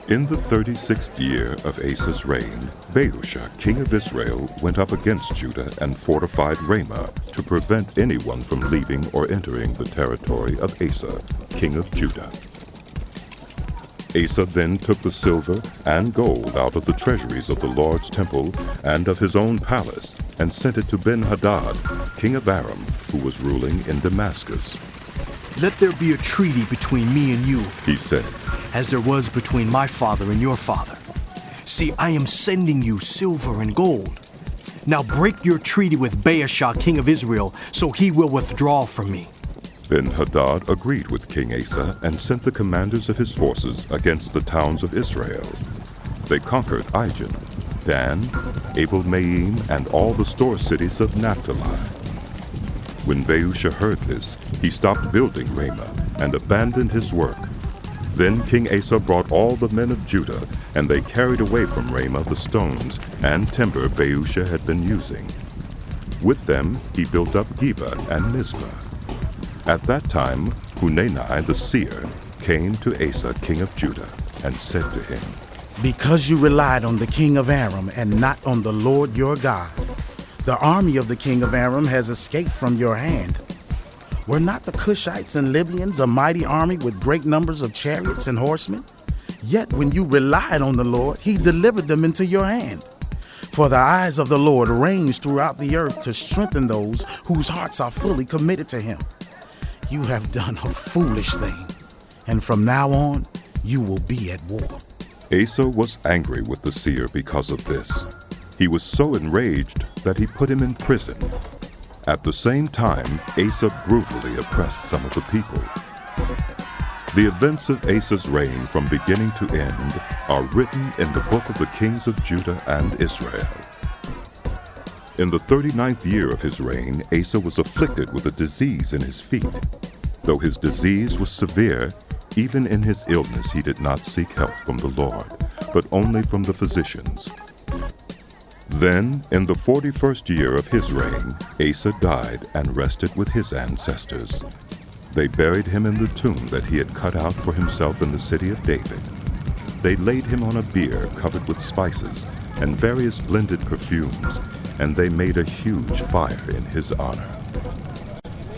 In the 36th year of Asa's reign, Baasha, king of Israel, went up against Judah and fortified Ramah to prevent anyone from leaving or entering the territory of Asa, king of Judah. Asa then took the silver and gold out of the treasuries of the Lord's temple and of his own palace and sent it to Ben-Hadad, king of Aram, who was ruling in Damascus. "Let there be a treaty between me and you," he said, "as there was between my father and your father. See, I am sending you silver and gold. Now break your treaty with Baasha, king of Israel, so he will withdraw from me." Ben-Hadad agreed with King Asa and sent the commanders of his forces against the towns of Israel. They conquered Ijon, Dan, Abel-Maim, and all the store cities of Naphtali. When Baasha heard this, he stopped building Ramah and abandoned his work. Then King Asa brought all the men of Judah, and they carried away from Ramah the stones and timber Baasha had been using. With them he built up Geba and Mizpah. At that time, Hunani the seer came to Asa, king of Judah, and said to him, "Because you relied on the king of Aram and not on the Lord your God, the army of the king of Aram has escaped from your hand. Were not the Cushites and Libyans a mighty army with great numbers of chariots and horsemen? Yet when you relied on the Lord, he delivered them into your hand. For the eyes of the Lord range throughout the earth to strengthen those whose hearts are fully committed to him. You have done a foolish thing, and from now on, you will be at war." Asa was angry with the seer because of this. He was so enraged that he put him in prison. At the same time, Asa brutally oppressed some of the people. The events of Asa's reign from beginning to end are written in the book of the kings of Judah and Israel. In the 39th year of his reign, Asa was afflicted with a disease in his feet. Though his disease was severe, even in his illness he did not seek help from the Lord, but only from the physicians. Then, in the 41st year of his reign, Asa died and rested with his ancestors. They buried him in the tomb that he had cut out for himself in the city of David. They laid him on a bier covered with spices and various blended perfumes, and they made a huge fire in his honor.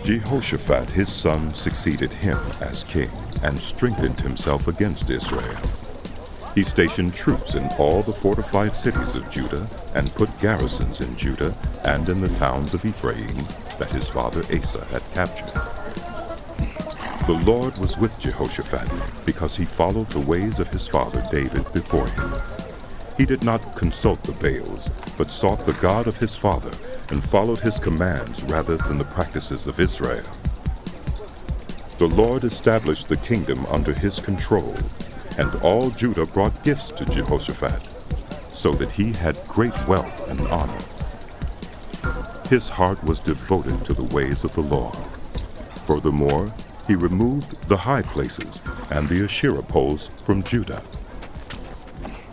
Jehoshaphat his son succeeded him as king and strengthened himself against Israel. He stationed troops in all the fortified cities of Judah and put garrisons in Judah and in the towns of Ephraim that his father Asa had captured. The Lord was with Jehoshaphat because he followed the ways of his father David before him. He did not consult the Baals, but sought the God of his father and followed his commands rather than the practices of Israel. The Lord established the kingdom under his control, and all Judah brought gifts to Jehoshaphat, so that he had great wealth and honor. His heart was devoted to the ways of the Lord. Furthermore, he removed the high places and the Asherah poles from Judah.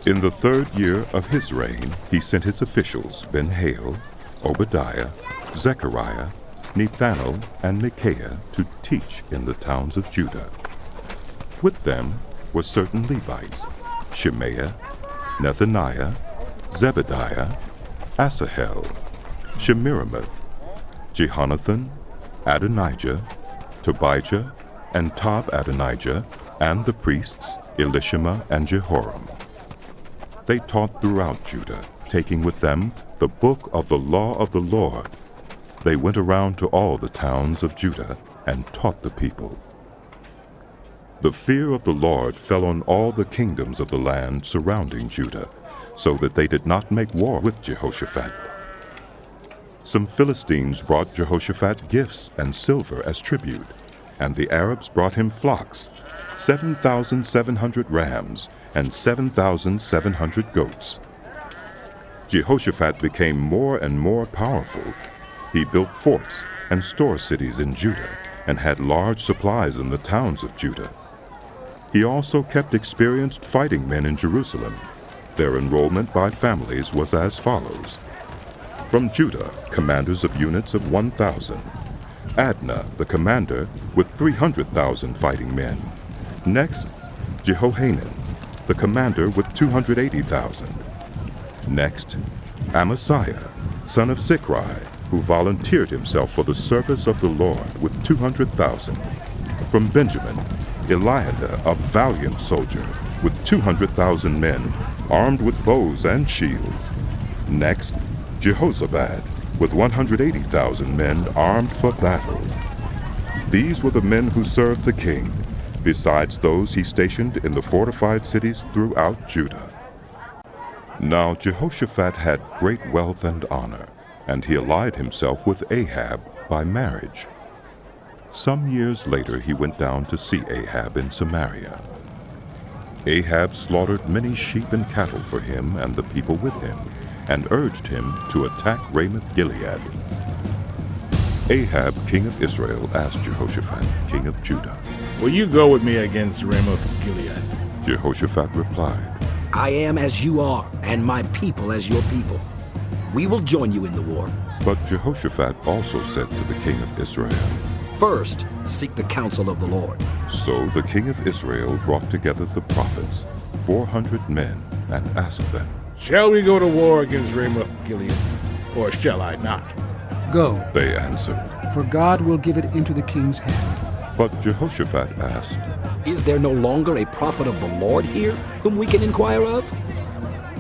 In the 3rd year of his reign, he sent his officials Ben-Hail, Obadiah, Zechariah, Nethanel, and Micaiah to teach in the towns of Judah. With them were certain Levites, Shemaiah, Nethaniah, Zebediah, Asahel, Shemiramoth, Jehonathan, Adonijah, Tobijah, and Tob-Adonijah, and the priests Elishama and Jehoram. They taught throughout Judah, taking with them the book of the law of the Lord. They went around to all the towns of Judah and taught the people. The fear of the Lord fell on all the kingdoms of the land surrounding Judah, so that they did not make war with Jehoshaphat. Some Philistines brought Jehoshaphat gifts and silver as tribute, and the Arabs brought him flocks, 7,700 rams, and 7,700 goats. Jehoshaphat became more and more powerful. He built forts and store cities in Judah and had large supplies in the towns of Judah. He also kept experienced fighting men in Jerusalem. Their enrollment by families was as follows. From Judah, commanders of units of 1,000. Adnah, the commander, with 300,000 fighting men. Next, Jehohanan, the commander with 280,000. Next, Ahaziah, son of Zikri, who volunteered himself for the service of the Lord with 200,000. From Benjamin, Eliada, a valiant soldier, with 200,000 men, armed with bows and shields. Next, Jehoshaphat, with 180,000 men armed for battle. These were the men who served the king, besides those he stationed in the fortified cities throughout Judah. Now Jehoshaphat had great wealth and honor, and he allied himself with Ahab by marriage. Some years later he went down to see Ahab in Samaria. Ahab slaughtered many sheep and cattle for him and the people with him, and urged him to attack Ramoth-Gilead. Ahab, king of Israel, asked Jehoshaphat, king of Judah, "Will you go with me against Ramoth-Gilead?" Jehoshaphat replied, I am as you are, and my people as your people. We will join you in the war. But Jehoshaphat also said to the king of Israel, First, seek the counsel of the Lord. So the king of Israel brought together the prophets, 400 men, and asked them, "Shall we go to war against Ramoth-Gilead, or shall I not?" Go, They answered. for God will give it into the king's hand. But Jehoshaphat asked, Is there no longer a prophet of the Lord here whom we can inquire of?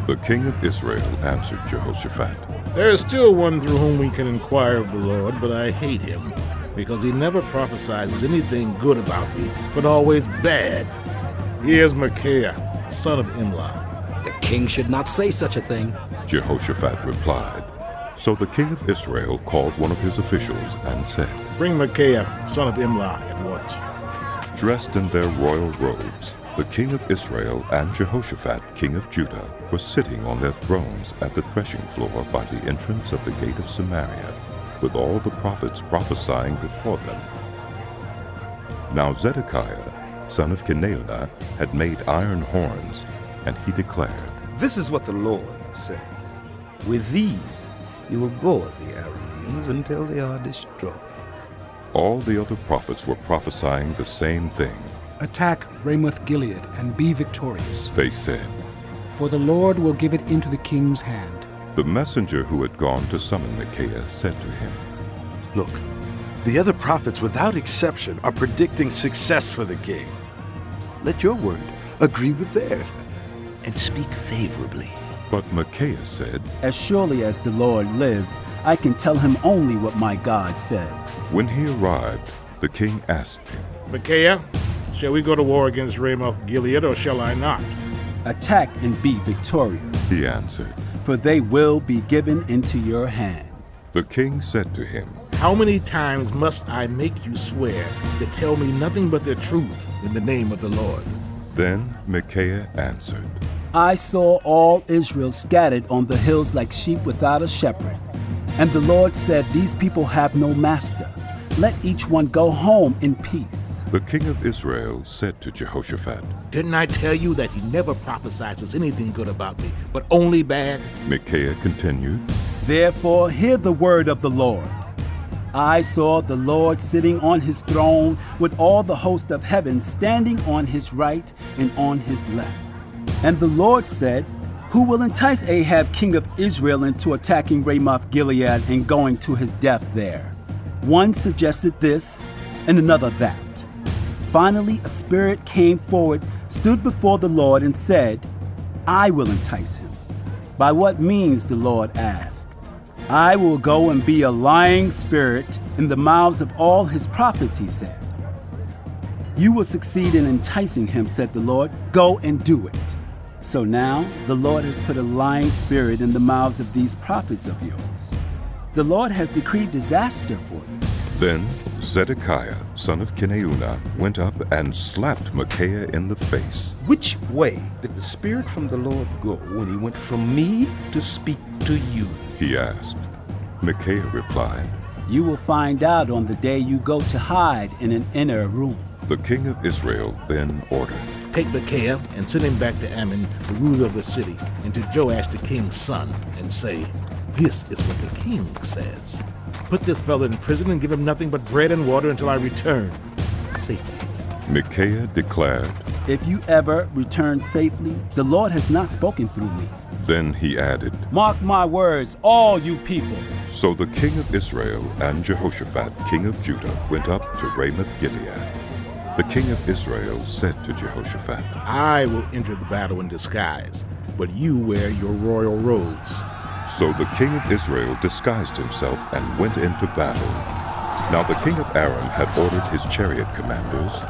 The king of Israel answered Jehoshaphat, "There is still one through whom we can inquire of the Lord, but I hate him, because he never prophesies anything good about me, but always bad. He is Micaiah, son of Imlah." The king should not say such a thing. Jehoshaphat replied. So the king of Israel called one of his officials and said, "Bring Micaiah, son of Imlah, at once." Dressed in their royal robes, the king of Israel and Jehoshaphat, king of Judah, were sitting on their thrones at the threshing floor by the entrance of the gate of Samaria, with all the prophets prophesying before them. Now Zedekiah, son of Kenaanah, had made iron horns, and he declared, This is what the Lord says. With these you will gore the Arameans until they are destroyed. All the other prophets were prophesying the same thing. Attack Ramoth-Gilead and be victorious, They said, for the Lord will give it into the king's hand. The messenger who had gone to summon Micaiah said to him, Look, the other prophets without exception are predicting success for the king. Let your word agree with theirs and speak favorably. But Micaiah said, As surely as the Lord lives, I can tell him only what my God says. When he arrived, the king asked him, "Micaiah, shall we go to war against Ramoth-Gilead, or shall I not?" Attack and be victorious, He answered. for they will be given into your hand. The king said to him, "How many times must I make you swear to tell me nothing but the truth in the name of the Lord?" Then Micaiah answered, I saw all Israel scattered on the hills like sheep without a shepherd. And the Lord said, These people have no master. Let each one go home in peace. The king of Israel said to Jehoshaphat, "Didn't I tell you that he never prophesies anything good about me, but only bad?" Micaiah continued, Therefore, hear the word of the Lord. I saw the Lord sitting on his throne with all the host of heaven standing on his right and on his left. And the Lord said, Who will entice Ahab, king of Israel, into attacking Ramoth-Gilead and going to his death there? One suggested this, and another that. Finally, a spirit came forward, stood before the Lord, and said, I will entice him. By what means, the Lord asked. I will go and be a lying spirit in the mouths of all his prophets, he said. You will succeed in enticing him, said the Lord. Go and do it. So now the Lord has put a lying spirit in the mouths of these prophets of yours. The Lord has decreed disaster for you. Then Zedekiah, son of Kenaanah, went up and slapped Micaiah in the face. Which way did the Spirit from the Lord go when he went from me to speak to you? He asked. Micaiah replied, You will find out on the day you go to hide in an inner room. The king of Israel then ordered, "Take Micaiah and send him back to Ammon, the ruler of the city, and to Joash the king's son, and say, This is what the king says. Put this fellow in prison and give him nothing but bread and water until I return safely." Micaiah declared, If you ever return safely, the Lord has not spoken through me. Then he added, Mark my words, all you people. So the king of Israel and Jehoshaphat, king of Judah, went up to Ramoth-Gilead. The king of Israel said to Jehoshaphat, I will enter the battle in disguise, but you wear your royal robes. So the king of Israel disguised himself and went into battle. Now the king of Aram had ordered his chariot commanders,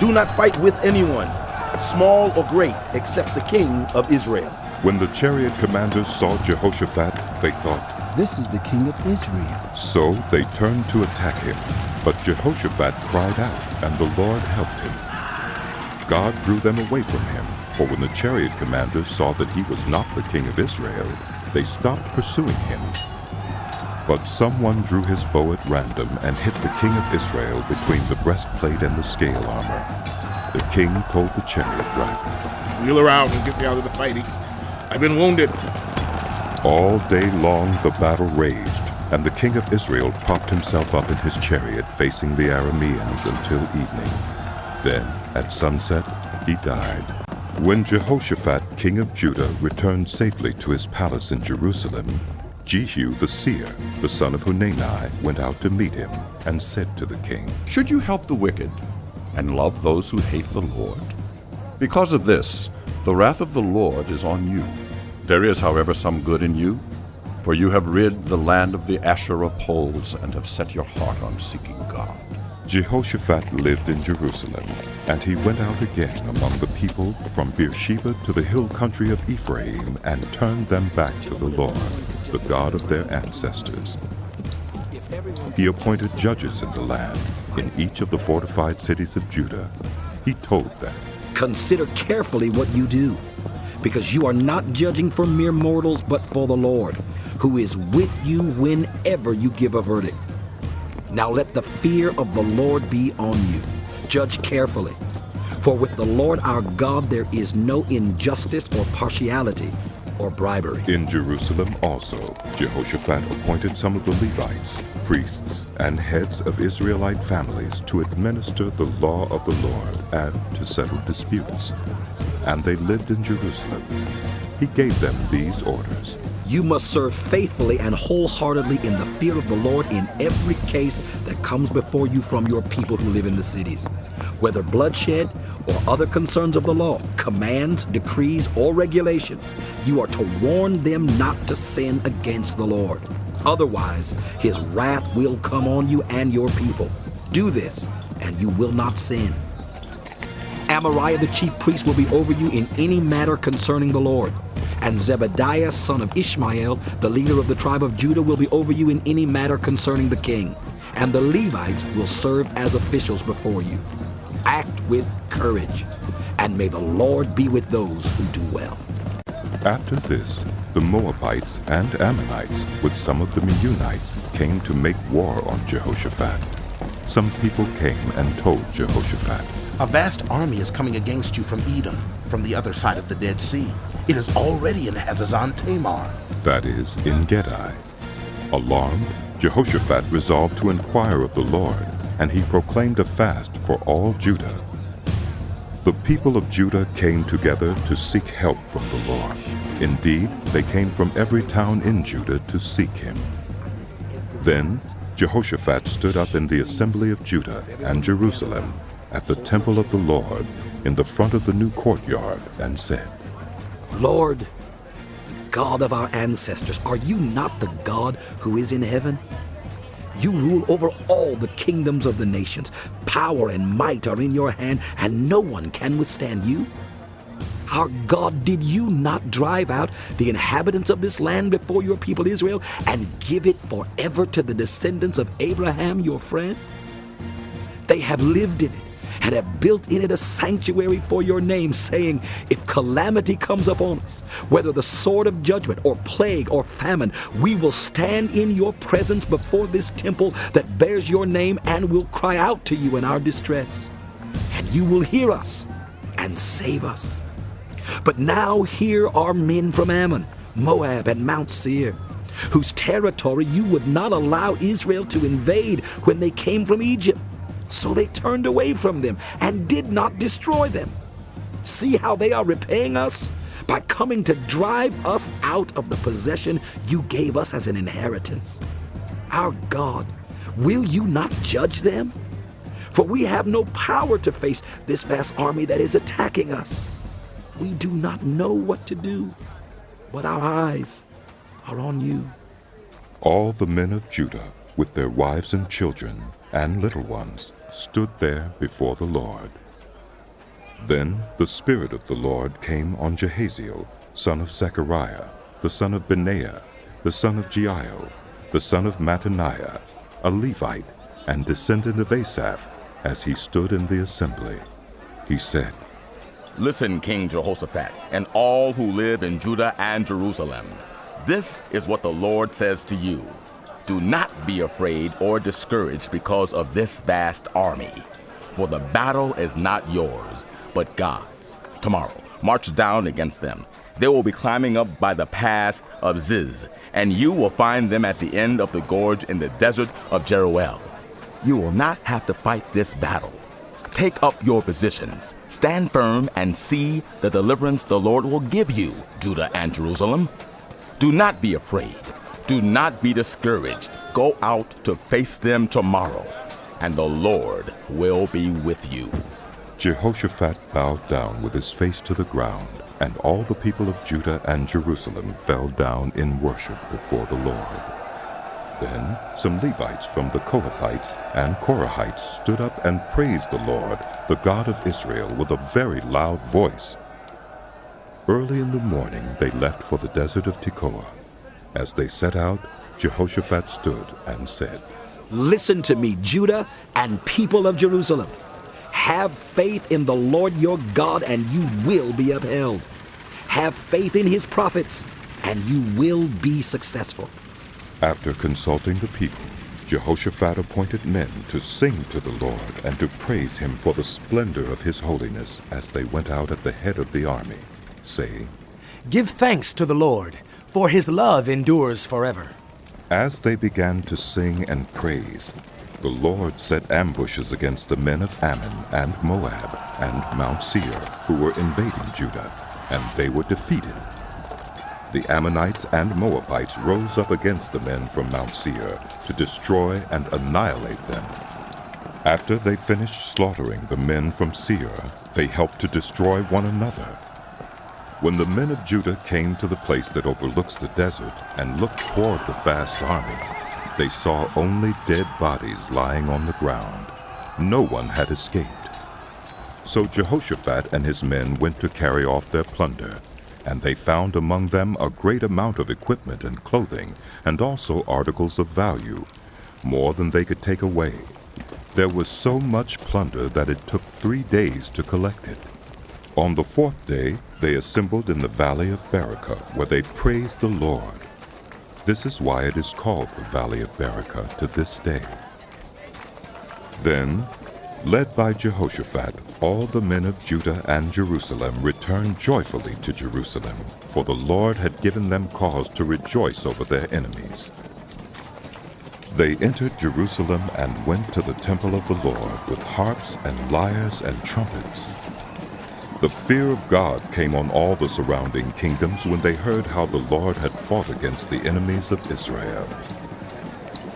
Do not fight with anyone, small or great, except the king of Israel. When the chariot commanders saw Jehoshaphat, they thought, This is the king of Israel. So they turned to attack him. But Jehoshaphat cried out, and the Lord helped him. God drew them away from him, for when the chariot commanders saw that he was not the king of Israel, they stopped pursuing him. But someone drew his bow at random and hit the king of Israel between the breastplate and the scale armor. The king told the chariot driver, Wheel around and get me out of the fighting. I've been wounded. All day long the battle raged, and the king of Israel propped himself up in his chariot facing the Arameans until evening. Then, at sunset, he died. When Jehoshaphat, king of Judah, returned safely to his palace in Jerusalem, Jehu the seer, the son of Hanani, went out to meet him and said to the king, Should you help the wicked and love those who hate the Lord? Because of this, the wrath of the Lord is on you. There is, however, some good in you, for you have rid the land of the Asherah poles and have set your heart on seeking God. Jehoshaphat lived in Jerusalem, and he went out again among the people from Beersheba to the hill country of Ephraim and turned them back to the Lord, the God of their ancestors. He appointed judges in the land, in each of the fortified cities of Judah. He told them, Consider carefully what you do, because you are not judging for mere mortals, but for the Lord, who is with you whenever you give a verdict. Now let the fear of the Lord be on you. Judge carefully, for with the Lord our God there is no injustice or partiality or bribery. In Jerusalem also, Jehoshaphat appointed some of the Levites, priests, and heads of Israelite families to administer the law of the Lord and to settle disputes. And they lived in Jerusalem. He gave them these orders. You must serve faithfully and wholeheartedly in the fear of the Lord in every case that comes before you from your people who live in the cities. Whether bloodshed or other concerns of the law, commands, decrees, or regulations, you are to warn them not to sin against the Lord. Otherwise, his wrath will come on you and your people. Do this, and you will not sin. Amariah the chief priest will be over you in any matter concerning the Lord. And Zebediah, son of Ishmael, the leader of the tribe of Judah, will be over you in any matter concerning the king. And the Levites will serve as officials before you. Act with courage, and may the Lord be with those who do well. After this, the Moabites and Ammonites, with some of the Meunites, came to make war on Jehoshaphat. Some people came and told Jehoshaphat, A vast army is coming against you from Edom, from the other side of the Dead Sea. It is already in Hazazon Tamar. that is, in Gedi. Alarmed, Jehoshaphat resolved to inquire of the Lord, and he proclaimed a fast for all Judah. The people of Judah came together to seek help from the Lord. Indeed, they came from every town in Judah to seek him. Then Jehoshaphat stood up in the assembly of Judah and Jerusalem at the temple of the Lord in the front of the new courtyard and said, Lord, the God of our ancestors, are you not the God who is in heaven? You rule over all the kingdoms of the nations. Power and might are in your hand, and no one can withstand you. Our God, did you not drive out the inhabitants of this land before your people Israel and give it forever to the descendants of Abraham, your friend? They have lived in it and have built in it a sanctuary for your name, saying, if calamity comes upon us, whether the sword of judgment or plague or famine, we will stand in your presence before this temple that bears your name and will cry out to you in our distress. And you will hear us and save us. But now here are men from Ammon, Moab, and Mount Seir, whose territory you would not allow Israel to invade when they came from Egypt. So they turned away from them and did not destroy them. See how they are repaying us? By coming to drive us out of the possession you gave us as an inheritance. Our God, will you not judge them? For we have no power to face this vast army that is attacking us. We do not know what to do, but our eyes are on you. All the men of Judah, with their wives and children and little ones, stood there before the Lord. Then the Spirit of the Lord came on Jehaziel, son of Zechariah, the son of Benaiah, the son of Jeiel, the son of Mattaniah, a Levite and descendant of Asaph, as he stood in the assembly. He said, Listen, King Jehoshaphat, and all who live in Judah and Jerusalem. This is what the Lord says to you. Do not be afraid or discouraged because of this vast army, for the battle is not yours, but God's. Tomorrow, march down against them. They will be climbing up by the pass of Ziz, and you will find them at the end of the gorge in the desert of Jeruel. You will not have to fight this battle. Take up your positions, stand firm, and see the deliverance the Lord will give you, Judah and Jerusalem. Do not be afraid. Do not be discouraged. Go out to face them tomorrow, and the Lord will be with you. Jehoshaphat bowed down with his face to the ground, and all the people of Judah and Jerusalem fell down in worship before the Lord. Then some Levites from the Kohathites and Korahites stood up and praised the Lord, the God of Israel, with a very loud voice. Early in the morning they left for the desert of Tekoa. As they set out, Jehoshaphat stood and said, Listen to me, Judah and people of Jerusalem. Have faith in the Lord your God, and you will be upheld. Have faith in his prophets, and you will be successful. After consulting the people, Jehoshaphat appointed men to sing to the Lord and to praise him for the splendor of his holiness as they went out at the head of the army, saying, Give thanks to the Lord, for his love endures forever. As they began to sing and praise, the Lord set ambushes against the men of Ammon and Moab and Mount Seir, who were invading Judah, and they were defeated. The Ammonites and Moabites rose up against the men from Mount Seir to destroy and annihilate them. After they finished slaughtering the men from Seir, they helped to destroy one another. When the men of Judah came to the place that overlooks the desert and looked toward the vast army, they saw only dead bodies lying on the ground. No one had escaped. So Jehoshaphat and his men went to carry off their plunder, and they found among them a great amount of equipment and clothing, and also articles of value, more than they could take away. There was so much plunder that it took 3 days to collect it. On the 4th day, they assembled in the valley of Berakah, where they praised the Lord. This is why it is called the Valley of Berakah to this day. Then, led by Jehoshaphat, all the men of Judah and Jerusalem returned joyfully to Jerusalem, for the Lord had given them cause to rejoice over their enemies. They entered Jerusalem and went to the temple of the Lord with harps and lyres and trumpets. The fear of God came on all the surrounding kingdoms when they heard how the Lord had fought against the enemies of Israel.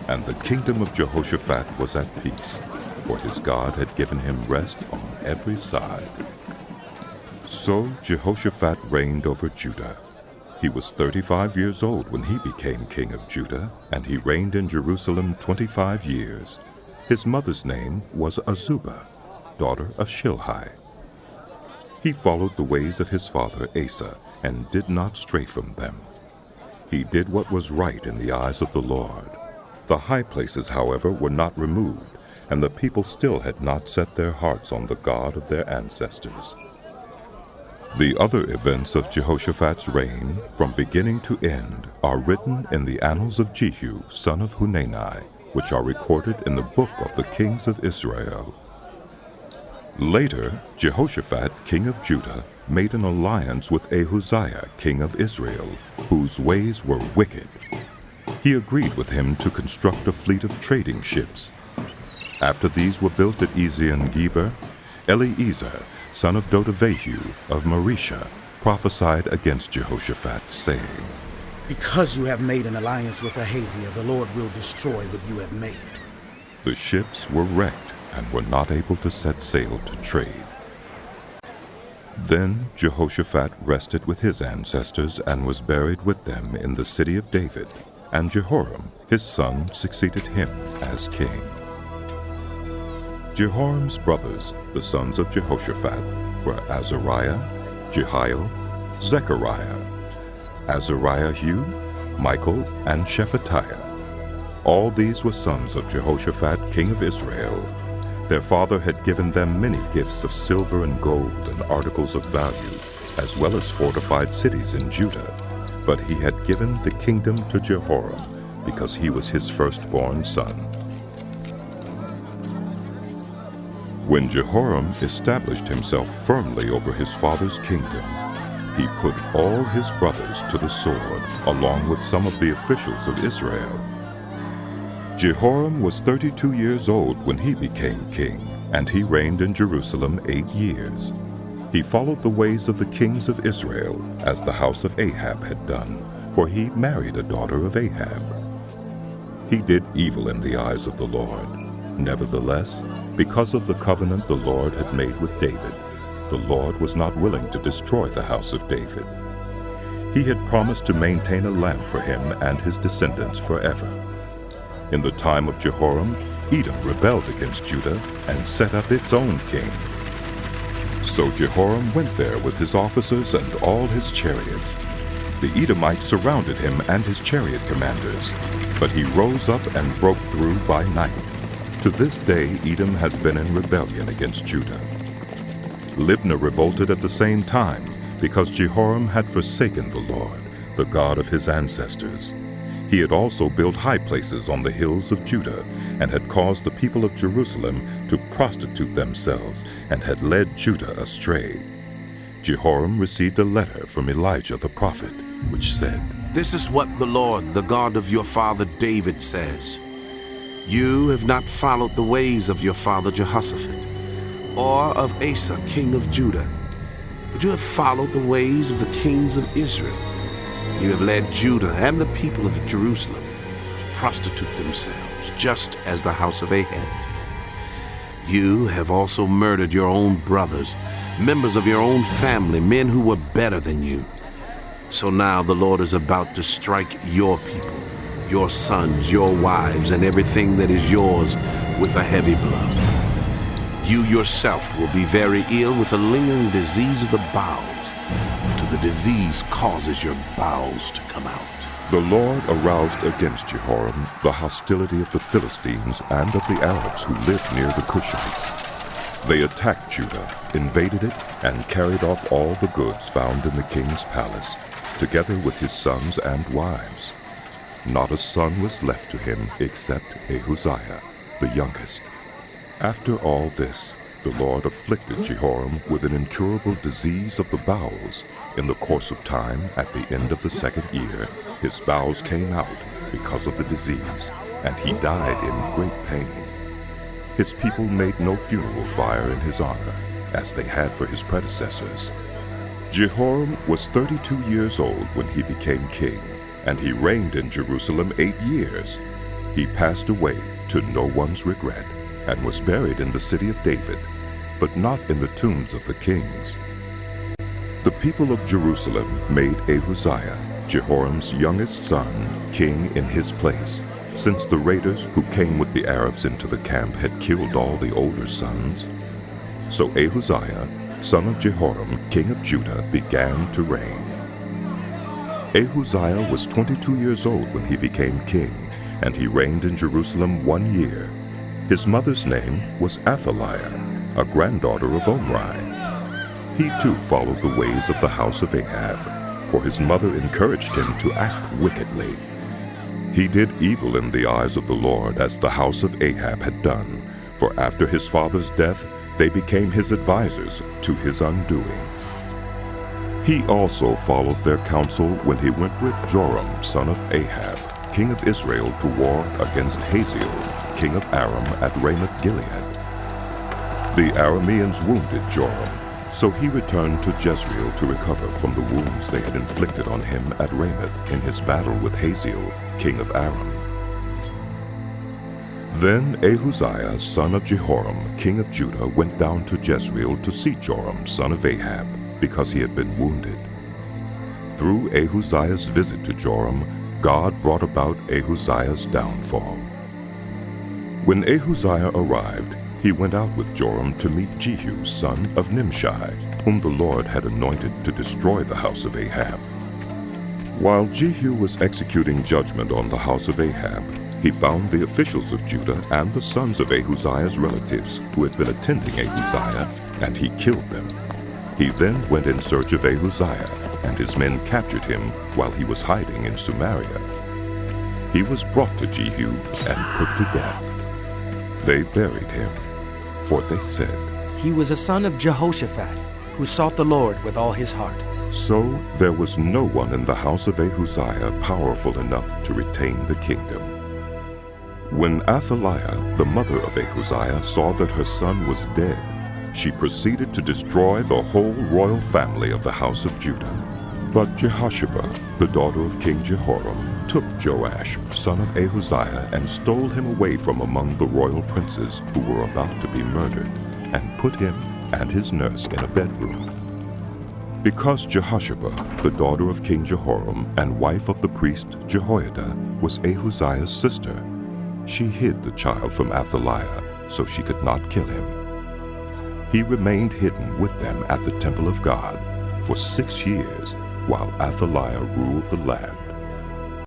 And the kingdom of Jehoshaphat was at peace, for his God had given him rest on every side. So Jehoshaphat reigned over Judah. He was 35 years old when he became king of Judah, and he reigned in Jerusalem 25 years. His mother's name was Azubah, daughter of Shilhi. He followed the ways of his father Asa, and did not stray from them. He did what was right in the eyes of the Lord. The high places, however, were not removed, and the people still had not set their hearts on the God of their ancestors. The other events of Jehoshaphat's reign, from beginning to end, are written in the annals of Jehu, son of Hanani, which are recorded in the book of the kings of Israel. Later, Jehoshaphat, king of Judah, made an alliance with Ahaziah, king of Israel, whose ways were wicked. He agreed with him to construct a fleet of trading ships. After these were built at Ezion-Geber, Eliezer, son of Dodavehu of Maresha, prophesied against Jehoshaphat, saying, Because you have made an alliance with Ahaziah, the Lord will destroy what you have made. The ships were wrecked and were not able to set sail to trade. Then Jehoshaphat rested with his ancestors and was buried with them in the city of David, and Jehoram, his son, succeeded him as king. Jehoram's brothers, the sons of Jehoshaphat, were Azariah, Jehiel, Zechariah, Azariahu, Michael, and Shephatiah. All these were sons of Jehoshaphat, king of Israel. Their father had given them many gifts of silver and gold and articles of value, as well as fortified cities in Judah. But he had given the kingdom to Jehoram, because he was his firstborn son. When Jehoram established himself firmly over his father's kingdom, he put all his brothers to the sword, along with some of the officials of Israel. Jehoram was 32 years old when he became king, and he reigned in Jerusalem 8 years. He followed the ways of the kings of Israel, as the house of Ahab had done, for he married a daughter of Ahab. He did evil in the eyes of the Lord. Nevertheless, because of the covenant the Lord had made with David, the Lord was not willing to destroy the house of David. He had promised to maintain a lamp for him and his descendants forever. In the time of Jehoram, Edom rebelled against Judah and set up its own king. So Jehoram went there with his officers and all his chariots. The Edomites surrounded him and his chariot commanders, but he rose up and broke through by night. To this day Edom has been in rebellion against Judah. Libnah revolted at the same time, because Jehoram had forsaken the Lord, the God of his ancestors. He had also built high places on the hills of Judah, and had caused the people of Jerusalem to prostitute themselves, and had led Judah astray. Jehoram received a letter from Elijah the prophet, which said, This is what the Lord, the God of your father David, says. You have not followed the ways of your father Jehoshaphat, or of Asa, king of Judah, but you have followed the ways of the kings of Israel. You have led Judah and the people of Jerusalem to prostitute themselves, just as the house of Ahab did. You have also murdered your own brothers, members of your own family, men who were better than you. So now the Lord is about to strike your people, your sons, your wives, and everything that is yours with a heavy blow. You yourself will be very ill with a lingering disease of the bowels, until the disease causes your bowels to come out. The Lord aroused against Jehoram the hostility of the Philistines and of the Arabs who lived near the Cushites. They attacked Judah, invaded it, and carried off all the goods found in the king's palace, together with his sons and wives. Not a son was left to him except Ahaziah, the youngest. After all this, the Lord afflicted Jehoram with an incurable disease of the bowels. In the course of time, at the end of the 2nd year, his bowels came out because of the disease, and he died in great pain. His people made no funeral fire in his honor, as they had for his predecessors. Jehoram was 32 years old when he became king, and he reigned in Jerusalem 8 years. He passed away to no one's regret, and was buried in the city of David, but not in the tombs of the kings. The people of Jerusalem made Ahaziah, Jehoram's youngest son, king in his place, since the raiders who came with the Arabs into the camp had killed all the older sons. So Ahaziah, son of Jehoram, king of Judah, began to reign. Ahaziah was 22 years old when he became king, and he reigned in Jerusalem 1 year. His mother's name was Athaliah, a granddaughter of Omri. He too followed the ways of the house of Ahab, for his mother encouraged him to act wickedly. He did evil in the eyes of the Lord, as the house of Ahab had done, for after his father's death they became his advisers to his undoing. He also followed their counsel when he went with Joram, son of Ahab, king of Israel, to war against Hazael, king of Aram, at Ramoth Gilead. The Arameans wounded Joram, So he returned to Jezreel to recover from the wounds they had inflicted on him at Ramoth in his battle with Hazael, king of Aram. Then Ahaziah, son of Jehoram, king of Judah, went down to Jezreel to see Joram, son of Ahab, because he had been wounded. Through Ahaziah's visit to Joram, God brought about Ahaziah's downfall. When Ahaziah arrived, he went out with Joram to meet Jehu, son of Nimshi, whom the Lord had anointed to destroy the house of Ahab. While Jehu was executing judgment on the house of Ahab, he found the officials of Judah and the sons of Ahaziah's relatives who had been attending Ahaziah, and he killed them. He then went in search of Ahaziah, and his men captured him while he was hiding in Samaria. He was brought to Jehu and put to death. They buried him, for they said, "He was a son of Jehoshaphat, who sought the Lord with all his heart." So there was no one in the house of Ahaziah powerful enough to retain the kingdom. When Athaliah, the mother of Ahaziah, saw that her son was dead, she proceeded to destroy the whole royal family of the house of Judah. But Jehoshaphat, the daughter of King Jehoram, took Joash, son of Ahaziah, and stole him away from among the royal princes who were about to be murdered, and put him and his nurse in a bedroom. Because Jehoshaphat, the daughter of King Jehoram and wife of the priest Jehoiada, was Ahaziah's sister, she hid the child from Athaliah so she could not kill him. He remained hidden with them at the temple of God for 6 years while Athaliah ruled the land.